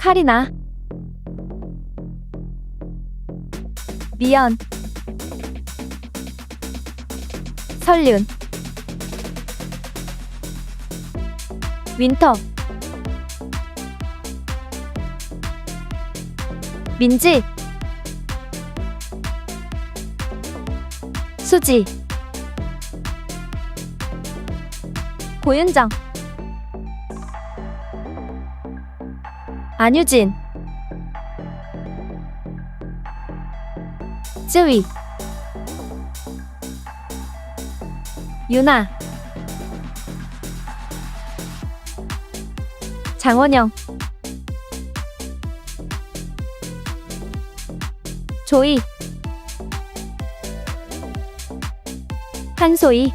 카리나, 미연, 설륜, 윈터, 민지, 수지, 고윤정, 안유진, 쯔위, 유나, 장원영, 조이, 한소희,